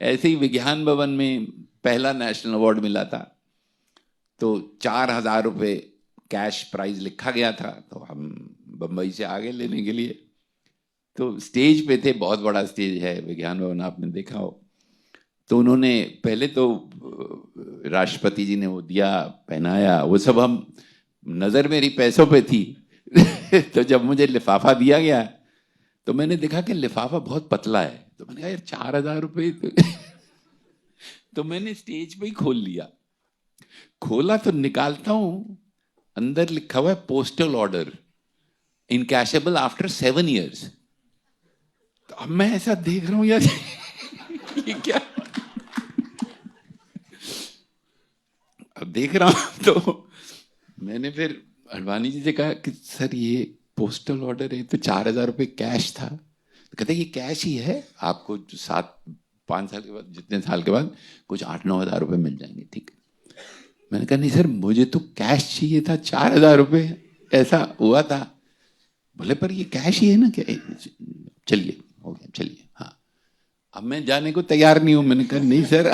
ऐसे ही विज्ञान भवन में पहला नेशनल अवार्ड मिला था, तो 4,000 रुपये कैश प्राइज लिखा गया था। तो हम बम्बई से आ गए लेने के लिए। तो स्टेज पे थे, बहुत बड़ा स्टेज है विज्ञान भवन, आपने देखा हो। तो उन्होंने पहले तो राष्ट्रपति जी ने वो दिया, पहनाया, वो सब हम नजर मेरी पैसों पे थी। तो जब मुझे लिफाफा दिया गया तो मैंने देखा कि लिफाफा बहुत पतला है। तो मैंने कहा यार 4,000 रुपये। तो मैंने स्टेज पे ही खोल लिया। खोला तो निकालता हूं, अंदर लिखा हुआ है पोस्टल ऑर्डर इनकैशेबल आफ्टर 7 years। तो अब मैं ऐसा देख रहा हूं यार, ये क्या। अब देख रहा हूं तो मैंने फिर अडवाणी जी से कहा कि सर ये पोस्टल ऑर्डर है, तो 4,000 रुपये कैश था। तो कहते ये कैश ही है, आपको 5 साल के बाद, जितने साल के बाद कुछ 8-9 हज़ार रुपये मिल जाएंगे, ठीक है। मैंने कहा नहीं सर, मुझे तो कैश चाहिए था, 4,000 रुपये ऐसा हुआ था। बोले पर ये कैश ही है ना, क्या? चलिए हो गया, चलिए। हाँ, अब मैं जाने को तैयार नहीं हूं। मैंने कहा नहीं सर।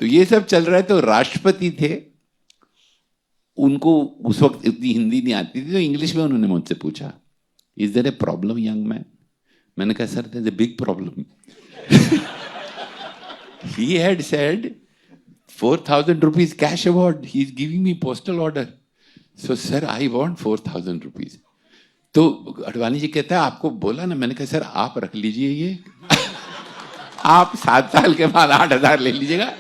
तो ये सब चल रहा है। तो राष्ट्रपति थे, उनको उस वक्त इतनी हिंदी नहीं आती थी, तो इंग्लिश में उन्होंने मुझसे पूछा, is there a problem young man? मैंने कहा sir there is a big problem. He had said 4,000 rupees cash award, he is giving me postal order, so sir I want 4,000 rupees। तो अडवाणी जी कहता है आपको बोला ना। मैंने कहा सर आप रख लीजिए ये। आप 7 साल के बाद 8,000 ले लीजिएगा,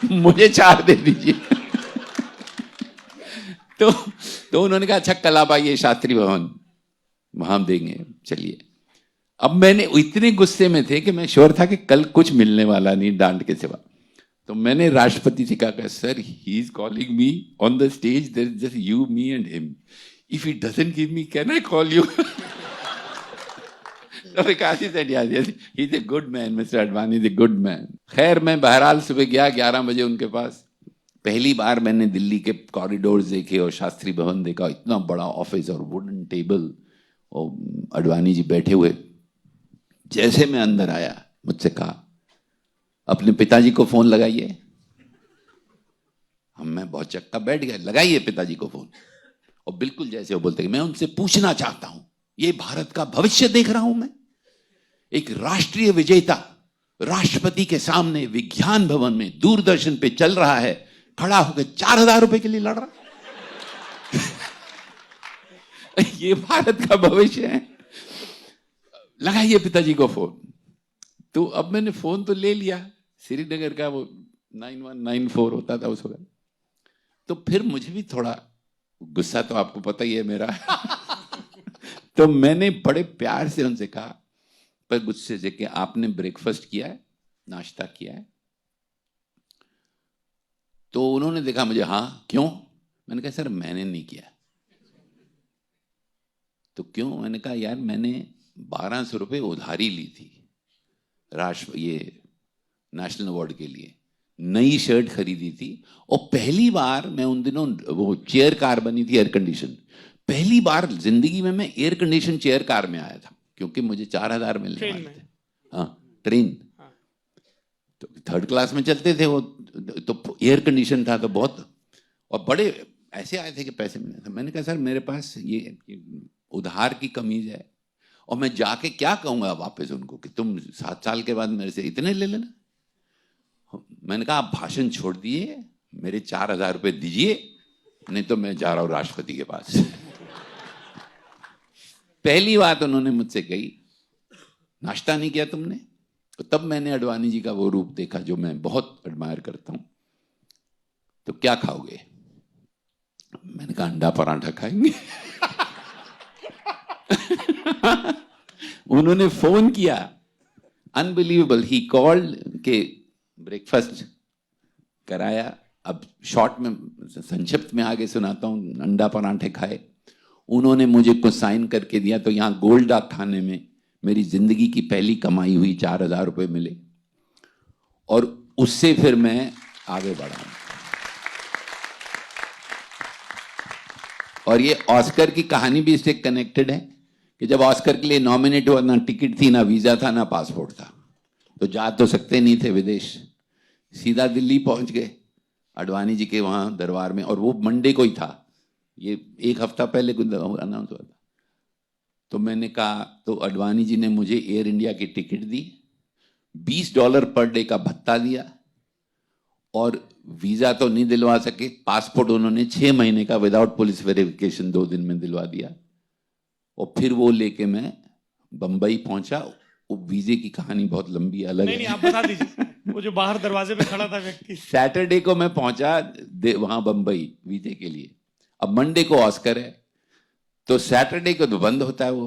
मुझे 4 दे दीजिए। तो उन्होंने कहा अच्छा कल आप आइए शास्त्री भवन, वहां देंगे, चलिए। अब मैंने इतने गुस्से में थे कि मैं श्योर था कि कल कुछ मिलने वाला नहीं डांट के सिवा। तो मैंने राष्ट्रपति से कहा sir he is calling me on the stage, there is just you, me and him, if he doesn't give me can I call you? तो Vikas he said yes, he is a good man, mister Advani is a good man. खैर मैं बहरहाल सुबह गया 11 बजे उनके पास। पहली बार मैंने दिल्ली के कॉरिडोर्स देखे और शास्त्री भवन देखा, इतना बड़ा ऑफिस और वुडन टेबल और अडवाणी जी बैठे हुए। जैसे मैं अंदर आया, मुझसे कहा अपने पिताजी को फोन लगाइए। हम मैं बहुत चक्का बैठ गया, लगाइए पिताजी को फोन। और बिल्कुल जैसे वो बोलते मैं उनसे पूछना चाहता हूं, ये भारत का भविष्य देख रहा हूं मैं, एक राष्ट्रीय विजेता राष्ट्रपति के सामने विज्ञान भवन में दूरदर्शन पे चल रहा है, खड़ा होकर 4,000 रुपए के लिए लड़ रहा। ये भारत का भविष्य है। लगाइए पिताजी को फोन। तो अब मैंने फोन तो ले लिया, श्रीनगर का वो 9194 होता था उस वक्त। तो फिर मुझे भी थोड़ा गुस्सा, तो आपको पता ही है मेरा। तो मैंने बड़े प्यार से उनसे कहा, पर गुस्से से, कि आपने ब्रेकफास्ट किया है, नाश्ता किया है? तो उन्होंने देखा मुझे, हाँ क्यों? मैंने कहा सर मैंने नहीं किया। तो क्यों? मैंने कहा यार मैंने 1,200 रुपये उधारी ली थी ये नेशनल अवार्ड के लिए, नई शर्ट खरीदी थी, और पहली बार मैं उन दिनों, वो चेयर कार बनी थी एयर कंडीशन, पहली बार जिंदगी में मैं एयर कंडीशन चेयर कार में आया था, क्योंकि मुझे 4,000 मिलने वाले थे। हाँ ट्रेन, तो 3rd क्लास में चलते थे वो, तो एयर कंडीशन था तो बहुत, और बड़े ऐसे आए थे कि पैसे मिले थे। मैंने कहा सर मेरे पास ये उधार की कमीज है, और मैं जाके क्या कहूंगा वापस उनको कि तुम 7 साल के बाद मेरे से इतने ले लेना। मैंने कहा आप भाषण छोड़ दिए, मेरे 4,000 रुपये दीजिए, नहीं तो मैं जा रहा हूं राष्ट्रपति के पास। पहली बात उन्होंने मुझसे कही, नाश्ता नहीं किया तुमने? तो तब मैंने अडवाणी जी का वो रूप देखा जो मैं बहुत एडमायर करता हूं। तो क्या खाओगे? मैंने कहा अंडा पराठा खाएंगे। उन्होंने फोन किया, अनबिलीवेबल, ही कॉल्ड के ब्रेकफास्ट कराया। अब शॉर्ट में, संक्षिप्त में आगे सुनाता हूं। अंडा पराठे खाए, उन्होंने मुझे कुछ साइन करके दिया, तो यहां गोल्ड डाक खाने में मेरी जिंदगी की पहली कमाई हुई 4,000 रुपये मिले, और उससे फिर मैं आगे बढ़ा। और ये ऑस्कर की कहानी भी इससे कनेक्टेड है कि जब ऑस्कर के लिए नॉमिनेट हुआ, ना टिकट थी, ना वीजा था, ना पासपोर्ट था। तो जा तो सकते नहीं थे विदेश, सीधा दिल्ली पहुंच गए अडवाणी जी के वहां दरबार में, और वो मंडे को ही था, ये एक हफ्ता पहले कुछ अनाउंस हुआ था। तो मैंने कहा, तो अडवाणी जी ने मुझे एयर इंडिया की टिकट दी, $20 पर डे का भत्ता दिया, और वीजा तो नहीं दिलवा सके, पासपोर्ट उन्होंने 6 महीने का विदाउट पुलिस वेरिफिकेशन 2 दिन में दिलवा दिया। और फिर वो लेके मैं बंबई पहुंचा। वो वीजे की कहानी बहुत लंबी अलग नहीं, आप बता दीजिए, वो जो बाहर दरवाजे पे खड़ा था व्यक्ति। सैटरडे को मैं पहुंचा वहां बंबई वीजे के लिए। अब मंडे को ऑस्कर है, तो सैटरडे को तो बंद होता है वो।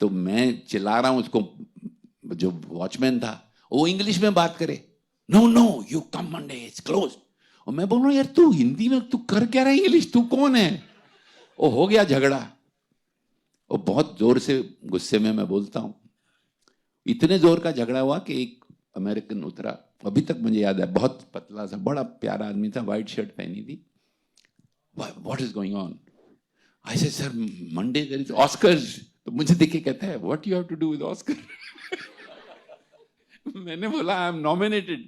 तो मैं चिल्ला रहा हूं उसको, जो वॉचमैन था वो इंग्लिश में बात करे, no you come Monday, it's close. और मैं बोल रहा हूं यार तू हिंदी में तू कर क्या रहा है इंग्लिश, तू कौन है। वो हो गया झगड़ा, और बहुत जोर से गुस्से में मैं बोलता हूं, इतने जोर का झगड़ा हुआ कि एक अमेरिकन उतरा, अभी तक मुझे याद है, बहुत पतला सा बड़ा प्यारा आदमी था, व्हाइट शर्ट पहनी थी। What is going on? I say sir Monday there is Oscars. तो मुझे देख के कहता है what you have to do with Oscar. मैंने बोला आई एम नॉमिनेटेड।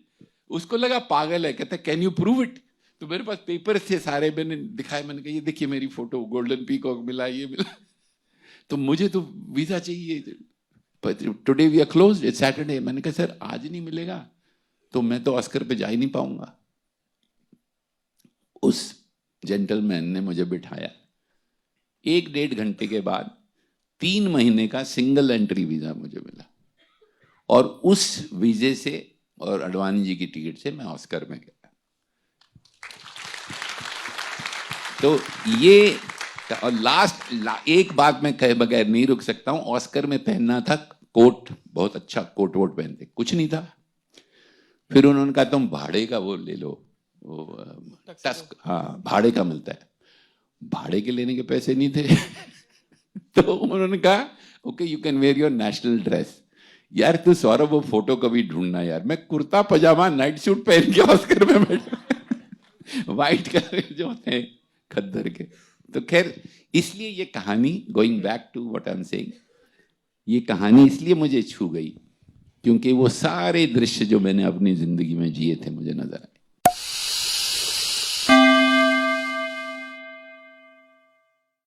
उसको लगा पागल है, कहता है कैन यू प्रूव इट? तो मेरे पास पेपर थे सारे, मैंने दिखाए, मैंने कहा ये देखिए मेरी फोटो, गोल्डन पीकॉक मिला, ये मिला। तो मुझे तो वीजा चाहिए, today we are closed, it's Saturday. मैंने कहा सर आज नहीं मिलेगा तो मैं तो ऑस्कर पे जा ही नहीं पाऊंगा। उस जेंटलमैन ने मुझे बिठाया, 1-1.5 घंटे के बाद 3 महीने का सिंगल एंट्री वीजा मुझे मिला, और उस वीजे से और अडवाणी जी की टिकट से मैं ऑस्कर में गया। तो ये, और एक बात मैं कहे बगैर नहीं रुक सकता हूं, ऑस्कर में पहनना था कोट, बहुत अच्छा कोट वोट पहनते, कुछ नहीं था। फिर उन्होंने कहा तुम भाड़े का वो ले लो, वो टस्क, हाँ भाड़े का मिलता है। भाड़े के लेने के पैसे नहीं थे। तो उन्होंने कहा okay you can wear your national dress. यार तू सौरभ वो फोटो कभी ढूंढना यार, मैं कुर्ता पजामा नाइट सूट पहन के ऑस्कर में बैठा, व्हाइट कलर जो होते हैं खद्दर के। तो खैर, इसलिए ये कहानी, going back to what I am saying, ये कहानी इसलिए मुझे छू गई क्योंकि वो सारे दृश्य जो मैंने अपनी जिंदगी में जिए थे मुझे नजर आए।